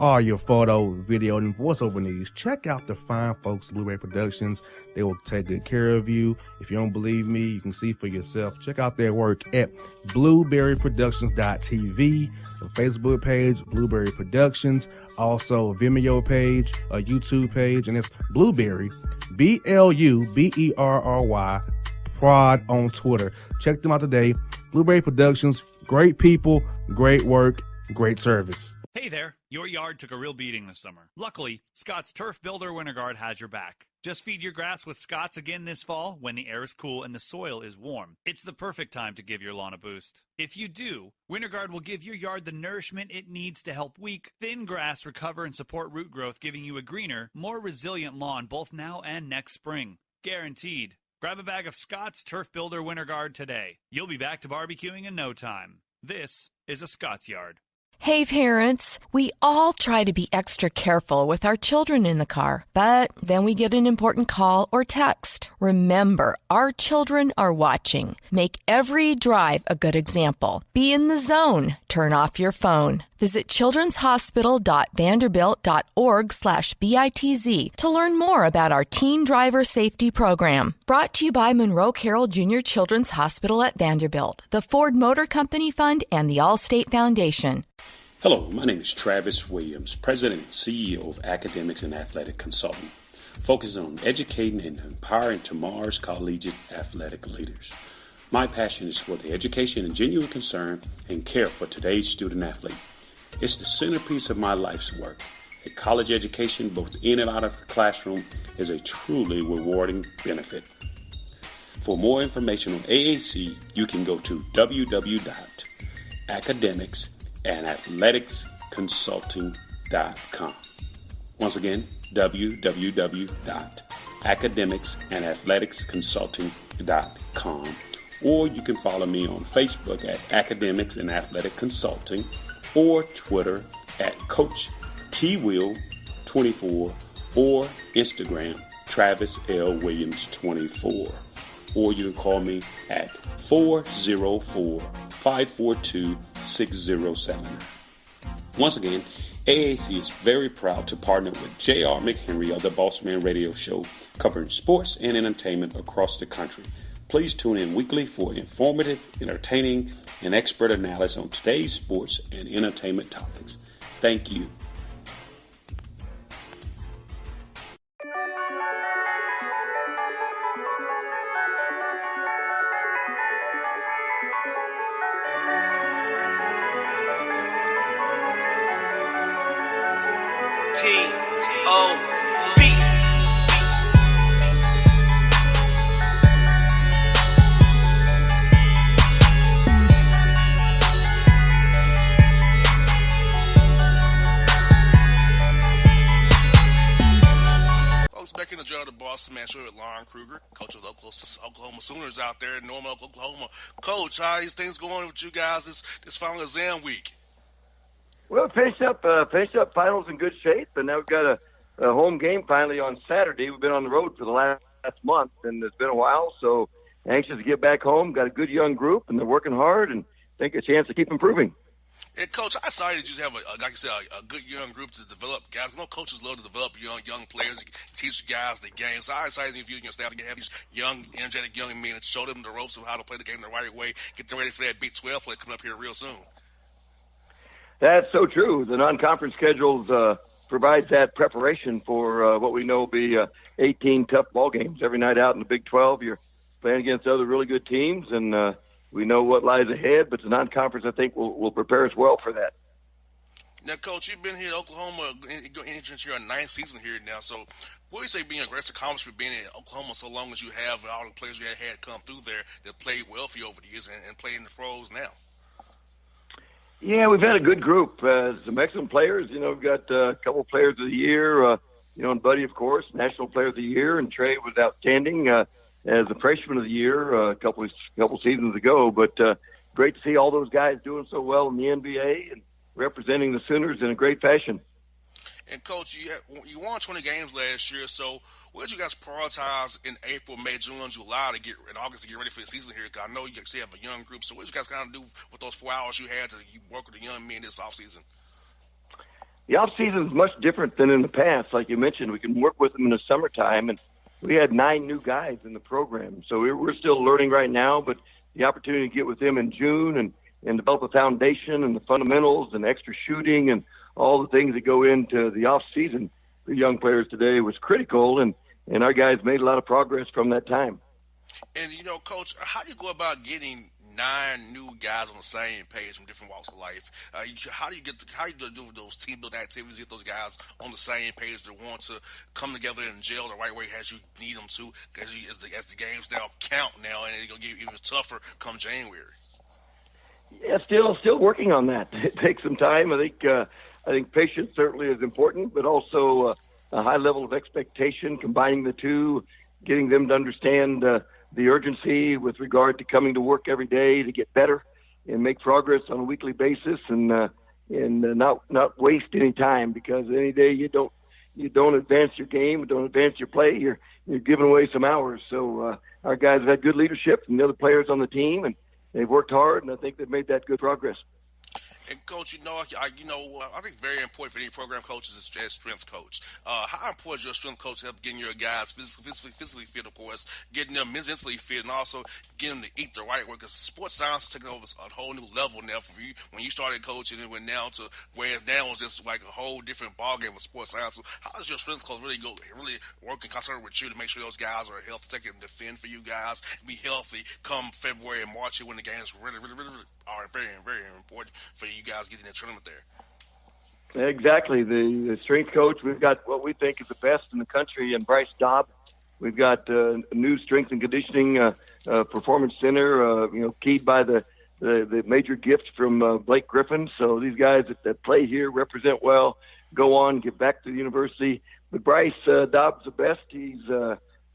all your photo, video, and voiceover needs, check out the fine folks at Blueberry Productions. They will take good care of you. If you don't believe me, you can see for yourself. Check out their work at blueberryproductions.tv, the Facebook page, Blueberry Productions, also a Vimeo page, a YouTube page, and it's Blueberry, BLUBERRY, Prod on Twitter. Check them out today. Blueberry Productions, great people, great work, great service. Hey there, your yard took a real beating this summer. Luckily, Scott's Turf Builder Winter Guard has your back. Just feed your grass with Scott's again this fall when the air is cool and the soil is warm. It's the perfect time to give your lawn a boost. If you do, Winter Guard will give your yard the nourishment it needs to help weak, thin grass recover and support root growth, giving you a greener, more resilient lawn both now and next spring. Guaranteed. Grab a bag of Scott's Turf Builder Winter Guard today. You'll be back to barbecuing in no time. This is a Scott's Yard. Hey parents, we all try to be extra careful with our children in the car, but then we get an important call or text. Remember, our children are watching. Make every drive a good example. Be in the zone. Turn off your phone. Visit childrenshospital.vanderbilt.org/BITZ to learn more about our teen driver safety program. Brought to you by Monroe Carroll Jr. Children's Hospital at Vanderbilt, the Ford Motor Company Fund, and the Allstate Foundation. Hello, my name is Travis Williams, President and CEO of Academics and Athletic Consulting, focusing on educating and empowering tomorrow's collegiate athletic leaders. My passion is for the education and genuine concern and care for today's student athlete. It's the centerpiece of my life's work. A college education, both in and out of the classroom, is a truly rewarding benefit. For more information on AAC, you can go to www.academicsandathleticsconsulting.com. Once again, www.academicsandathleticsconsulting.com. Or you can follow me on Facebook at Academics and Athletic Consulting, or Twitter at Coach TWill24, or Instagram Travis L. Williams 24. Or you can call me at 404-542-6079. Once again, AAC is very proud to partner with J.R. McHenry of the Bossman Radio Show, covering sports and entertainment across the country. Please tune in weekly for informative, entertaining, and expert analysis on today's sports and entertainment topics. Thank you. T.O.B. Back in the job of the Bossman show with Lauren Kruger, coach of the Oklahoma Sooners out there in Norman, Oklahoma. Coach, how are these things going with you guys this final exam week? Well, finished up finals in good shape, and now we've got a home game finally on Saturday. We've been on the road for the last month, and it's been a while, so anxious to get back home. Got a good young group, and they're working hard, and think a chance to keep improving. And Coach, I'm excited that you have like you said, a good young group to develop guys. I know coaches love to develop young players, teach guys the game. So I'm excited if you and your staff to have these young, energetic young men and show them the ropes of how to play the game the right way. Get them ready for that Big 12 play coming up here real soon. That's so true. The non-conference schedules provides that preparation for what we know will be 18 tough ball games every night out in the Big 12. You're playing against other really good teams, and we know what lies ahead, but the non-conference, I think, will prepare us well for that. Now, Coach, you've been here in Oklahoma since your ninth season here now. So what do you say being a great accomplishment being in Oklahoma so long as you have, all the players you had come through there that played well for you over the years and play in the pros now? Yeah, we've had a good group. Some excellent players. You know, we've got a couple players of the year, and Buddy, of course, National Player of the Year, and Trey was outstanding as a freshman of the year a couple seasons ago. But great to see all those guys doing so well in the NBA and representing the Sooners in a great fashion. And, Coach, you won 20 games last year, so what did you guys prioritize in April, May, June, and July in August to get ready for the season here? Because I know you still have a young group, so what did you guys kind of do with those 4 hours you had to work with the young men this offseason? the off season is much different than in the past. Like you mentioned, we can work with them in the summertime, and we had 9 new guys in the program. So we're still learning right now, but the opportunity to get with them in June and develop a foundation and the fundamentals and extra shooting and all the things that go into the off season for young players today was critical. And our guys made a lot of progress from that time. And, Coach, how do you go about getting 9 new guys on the same page from different walks of life? How do you do those team building activities, get those guys on the same page that want to come together and gel the right way as you need them to, as the games now count now, and it's going to get even tougher come January? Yeah, still working on that. It takes some time. I think patience certainly is important, but also a high level of expectation, combining the two, getting them to understand the urgency with regard to coming to work every day to get better and make progress on a weekly basis, and not waste any time, because any day you don't advance your game, don't advance your play, you're giving away some hours. So our guys have had good leadership from the other players on the team, and they've worked hard, and I think they've made that good progress. And Coach, I think very important for any program coaches is as strength coach. How important is your strength coach to help getting your guys physically fit, of course, getting them mentally fit, and also getting them to eat the right way? Because sports science is taking over a whole new level now for you. When you started coaching, it went down to where now it's just like a whole different ballgame with sports science. So how does your strength coach really work and concern with you to make sure those guys are healthy, take and defend for you guys, be healthy come February and March when the games really are very, very important for you guys getting in the tournament there? Exactly. The strength coach, we've got what we think is the best in the country, and Bryce Dobb. We've got a new strength and conditioning performance center, keyed by the major gift from Blake Griffin. So these guys that play here represent well, go on, get back to the university. But Bryce Dobb's the best. He's,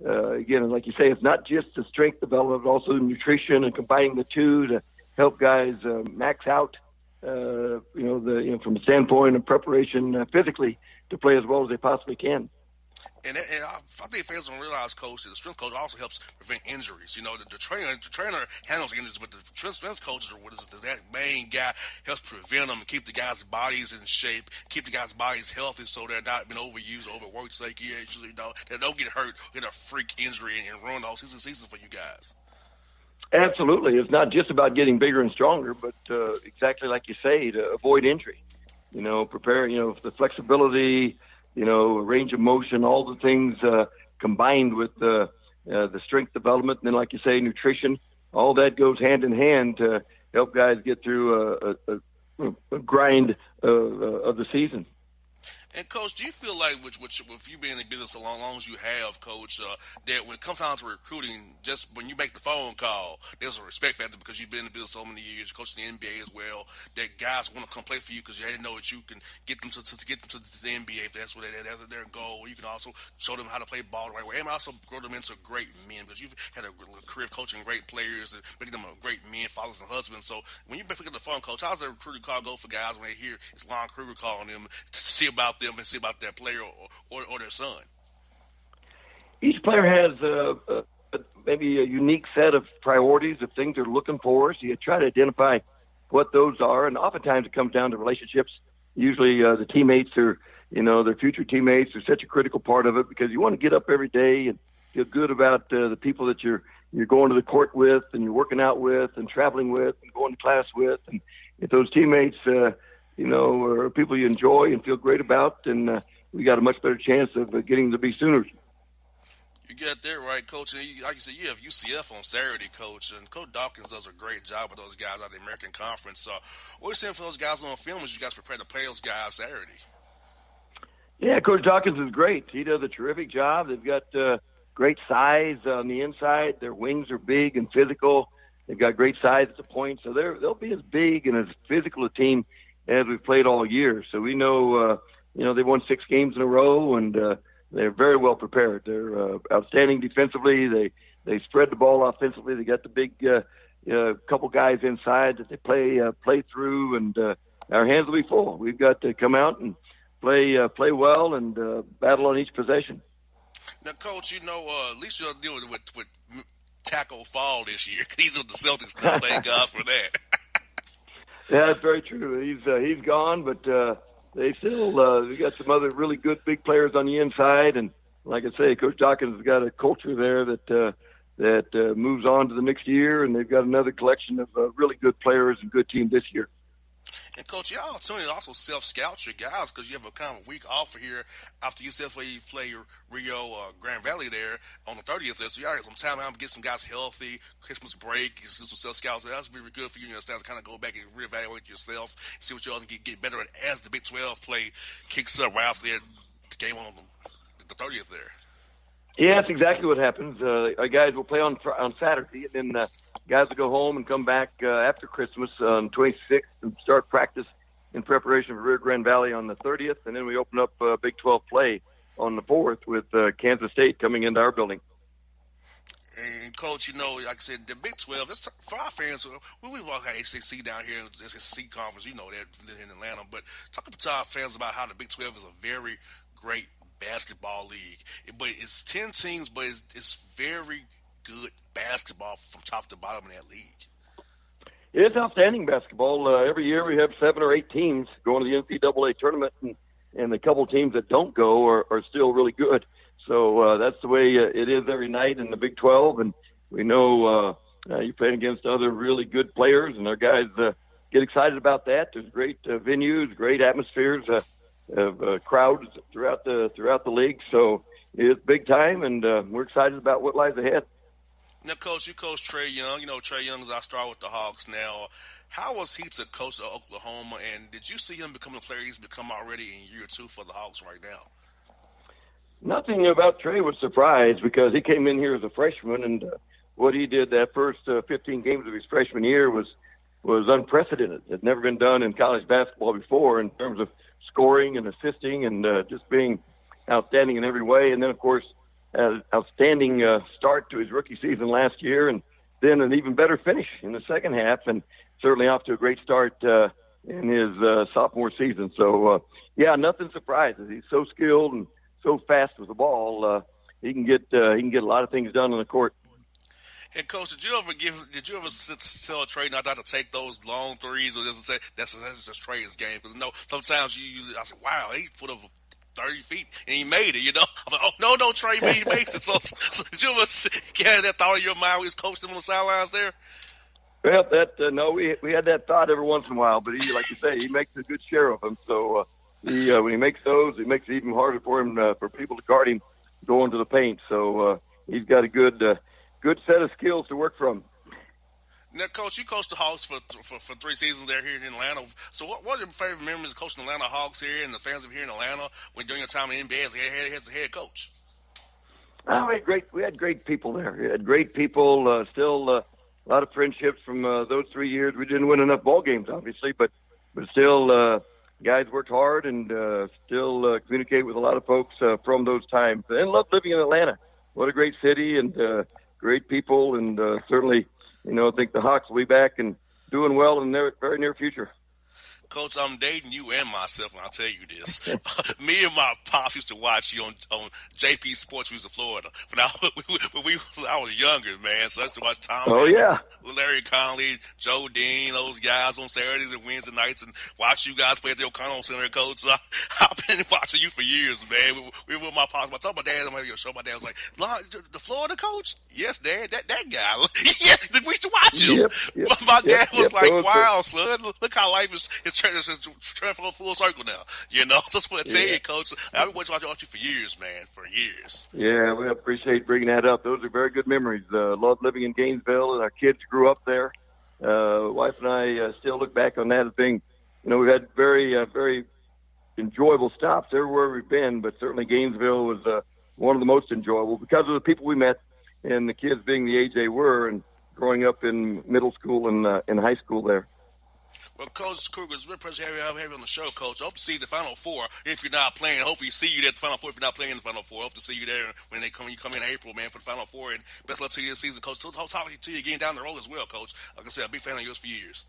again, like you say, it's not just the strength development, but also nutrition, and combining the two to help guys max out, from a standpoint of preparation physically to play as well as they possibly can. And I think fans don't realize, Coach, that the strength coach also helps prevent injuries. The trainer handles injuries, but the strength coach is that main guy, helps prevent them and keep the guys' bodies in shape, keep the guys' bodies healthy, so they're not being overused, overworked, so they don't get hurt, get a freak injury and ruin the whole season for you guys. Absolutely. It's not just about getting bigger and stronger, but exactly like you say, to avoid injury. Prepare, the flexibility, range of motion, all the things combined with the strength development. And then, like you say, nutrition, all that goes hand in hand to help guys get through a grind of the season. And, Coach, do you feel like, with you being in business as long as you have, Coach, that when it comes down to recruiting, just when you make the phone call, there's a respect factor because you've been in the business so many years, coaching the NBA as well, that guys want to come play for you because they know that you can get them to get them to the NBA if that's what that's their goal. You can also show them how to play ball the right way, and also grow them into great men, because you've had a career of coaching great players and making them a great men, fathers, and husbands. So when you pick up the phone, Coach, how's the recruiting call go for guys when they hear it's Lon Kruger calling them to see about them and see about their player or their son? Each player has maybe a unique set of priorities of things they're looking for. So you try to identify what those are, and oftentimes it comes down to relationships. Usually the teammates are, their future teammates are such a critical part of it, because you want to get up every day and feel good about the people that you're going to the court with, and you're working out with, and traveling with, and going to class with. And if those teammates or people you enjoy and feel great about, and we got a much better chance of getting to be Sooners. You got that right, Coach. And like you said, you have UCF on Saturday, Coach, and Coach Dawkins does a great job with those guys out of the American Conference. What are you saying for those guys on film as you guys prepare to play those guys Saturday? Yeah, Coach Dawkins is great. He does a terrific job. They've got great size on the inside. Their wings are big and physical. They've got great size at the point, so they'll be as big and as physical a team as we've played all year. So we know, they won 6 games in a row, and they're very well prepared. They're outstanding defensively. They spread the ball offensively. They got the big couple guys inside that they play through, and our hands will be full. We've got to come out and play well and battle on each possession. Now, Coach, at least you'll deal with Taco Fall this year. He's with the Celtics now. Thank God for that. Yeah, that's very true. He's gone, but they still we got some other really good big players on the inside, and like I say, Coach Dawkins has got a culture there that moves on to the next year, and they've got another collection of really good players and good team this year. And, Coach, your opportunity to also self-scout your guys because you have a kind of week off here after you play your Rio Grand Valley there on the 30th. So you got some time now to get some guys healthy, Christmas break, do some self-scouts. So that's really good for you and your staff to kind of go back and reevaluate yourself, see what you all can get better at as the Big 12 play kicks up right after the game on the 30th there. Yeah, that's exactly what happens. Our guys will play on Saturday, and then guys will go home and come back after Christmas on 26th and start practice in preparation for Rio Grande Valley on the 30th, and then we open up Big 12 play on the 4th with Kansas State coming into our building. And, Coach, like I said, the Big 12, it's for our fans, we've all had ACC down here, SEC conference, that in Atlanta, but talk to our fans about how the Big 12 is a very great basketball league. But it's 10 teams, but it's very good basketball from top to bottom in that league. It's outstanding basketball. Every year we have 7 or 8 teams going to the NCAA tournament, and the couple teams that don't go are still really good. So that's the way it is every night in the Big 12, and we know you're playing against other really good players, and our guys get excited about that. There's great venues, great atmospheres, of crowds throughout the league. So it's big time, and we're excited about what lies ahead. Now, Coach, you coach Trey Young. Trey Young is our star with the Hawks now. How was he to coach at Oklahoma, and did you see him become the player he's become already in year 2 for the Hawks right now? Nothing about Trey was surprised because he came in here as a freshman, and what he did that first 15 games of his freshman year was unprecedented. It had never been done in college basketball before in terms of scoring and assisting and just being outstanding in every way. And then, of course, an outstanding start to his rookie season last year, and then an even better finish in the second half, and certainly off to a great start in his sophomore season. So, nothing surprises. He's so skilled and so fast with the ball. He can get a lot of things done on the court. And, Coach, did you ever tell Trey not to take those long threes, or just say that's just Trey's game? Because sometimes I say, wow, he put up 30 feet and he made it. I'm like, oh no, Trey, he makes it. So did you ever get that thought in your mind when he was coaching him on the sidelines there? Well, we had that thought every once in a while, but he, like you say, he makes a good share of them. So when he makes those, it makes it even harder for him for people to guard him going to the paint. So he's got a good set of skills to work from. Now, Coach, you coached the Hawks for 3 seasons there here in Atlanta. So what are your favorite memories of coaching the Atlanta Hawks here and the fans of here in Atlanta when during your time in the NBA as a head coach? We had great people there. We had great people, still a lot of friendships from those 3 years. We didn't win enough ball games, obviously, but still guys worked hard and still communicate with a lot of folks from those times. And loved living in Atlanta. What a great city and great people, and certainly – I think the Hawks will be back and doing well in the very near future. Coach, I'm dating you and myself, and I'll tell you this. Me and my pops used to watch you on JP Sports News of Florida. When I was younger, man, so I used to watch Tom Larry Conley, Joe Dean, those guys on Saturdays and Wednesday nights, and watch you guys play at the O'Connell Center, Coach. So I've been watching you for years, man. We were with my pops. I told my dad on your show, my dad was like, the Florida coach? Yes, Dad, that guy. Yeah, we used to watch him. Yep, but my dad was like, wow, son, look how life is turned full circle now. So that's what I tell you, Coach. I've been watching you for years, man, for years. Yeah, we appreciate bringing that up. Those are very good memories. Loved living in Gainesville, and our kids grew up there. Wife and I still look back on that as being, we've had very, very enjoyable stops everywhere we've been, but certainly Gainesville was one of the most enjoyable because of the people we met and the kids being the age they were and growing up in middle school and in high school there. Well, Coach Kruger, it's been a pleasure to have you on the show, Coach. I hope to see you at the Final Four if you're not playing. Hopefully, see you there at the Final Four if you're not playing in the Final Four. I hope to see you there when you come in April, man, for the Final Four. And best luck to you this season, Coach. I'll talk to you again down the road as well, Coach. Like I said, I'm a big fan of yours for years.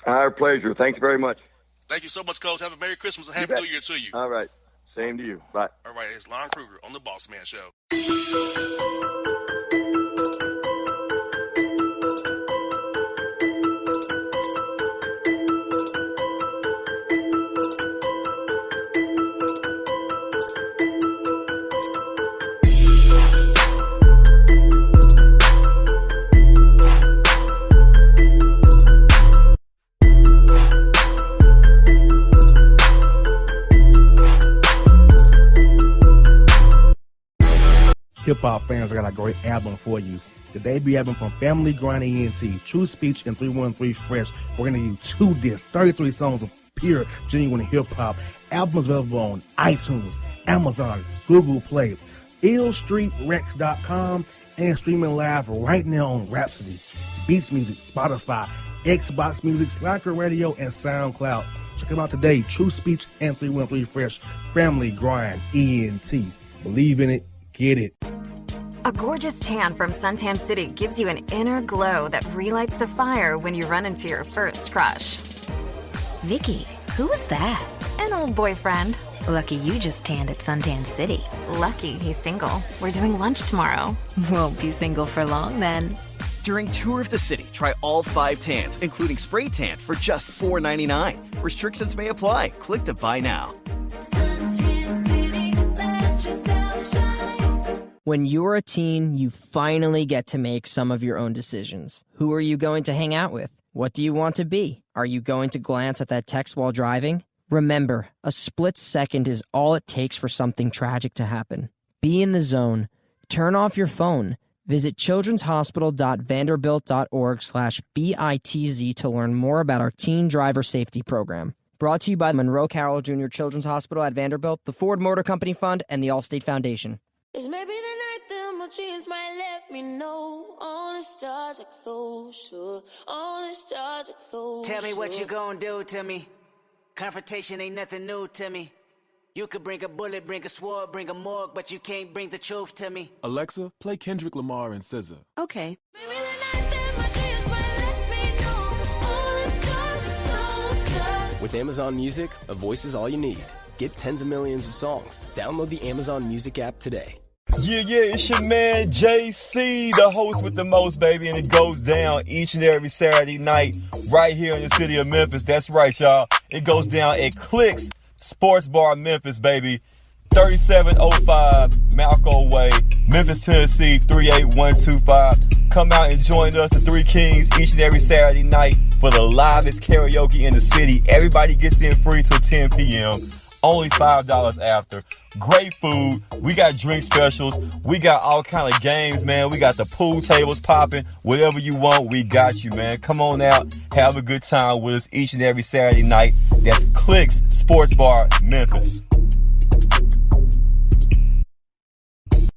Our pleasure. Thanks very much. Thank you so much, Coach. Have a Merry Christmas and Happy New Year to you. All right. Same to you. Bye. All right. It's Lon Kruger on the Bossman Show. hip-hop fans, I got a great album for you. The debut album from Family Grind ENT, True Speech and 313 Fresh. We're going to give you 2 discs, 33 songs of pure, genuine hip-hop. Albums available on iTunes, Amazon, Google Play, illstreetrex.com, and streaming live right now on Rhapsody, Beats Music, Spotify, Xbox Music, Slacker Radio, and SoundCloud. Check them out today. True Speech and 313 Fresh. Family Grind ENT. Believe in it. Get it. A gorgeous tan from Suntan City gives you an inner glow that relights the fire when you run into your first crush. Vicky, who was that? An old boyfriend. Lucky you just tanned at Suntan City. Lucky he's single. We're doing lunch tomorrow. Won't be single for long then. During Tour of the City, try all 5 tans, including spray tan, for just $4.99. Restrictions may apply. Click to buy now. Suntan City, let yourself shine. When you're a teen, you finally get to make some of your own decisions. Who are you going to hang out with? What do you want to be? Are you going to glance at that text while driving? Remember, a split second is all it takes for something tragic to happen. Be in the zone. Turn off your phone. Visit childrenshospital.vanderbilt.org/BITZ to learn more about our teen driver safety program. Brought to you by Monroe Carroll Jr. Children's Hospital at Vanderbilt, the Ford Motor Company Fund, and the Allstate Foundation. It's maybe the night that my dreams might let me know. All the stars are closer. All the stars are closer. Tell me what you gonna do to me. Confrontation ain't nothing new to me. You could bring a bullet, bring a sword, bring a morgue, but you can't bring the truth to me. Alexa, play Kendrick Lamar and SZA. Okay. Maybe the night that my dreams might let me know. All the stars are closer. With Amazon Music, a voice is all you need. Get tens of millions of songs. Download the Amazon Music app today. Yeah, it's your man JC, the host with the most, baby, and it goes down each and every Saturday night right here in the city of Memphis. That's right, y'all. It goes down at Clicks Sports Bar Memphis, baby. 3705 Malco Way, Memphis, Tennessee, 38125. Come out and join us, the Three Kings, each and every Saturday night for the livest karaoke in the city. Everybody gets in free till 10 p.m. Only $5 after. Great food. We got drink specials. We got all kind of games, man. We got the pool tables popping. Whatever you want, we got you, man. Come on out. Have a good time with us each and every Saturday night. That's Clicks Sports Bar, Memphis.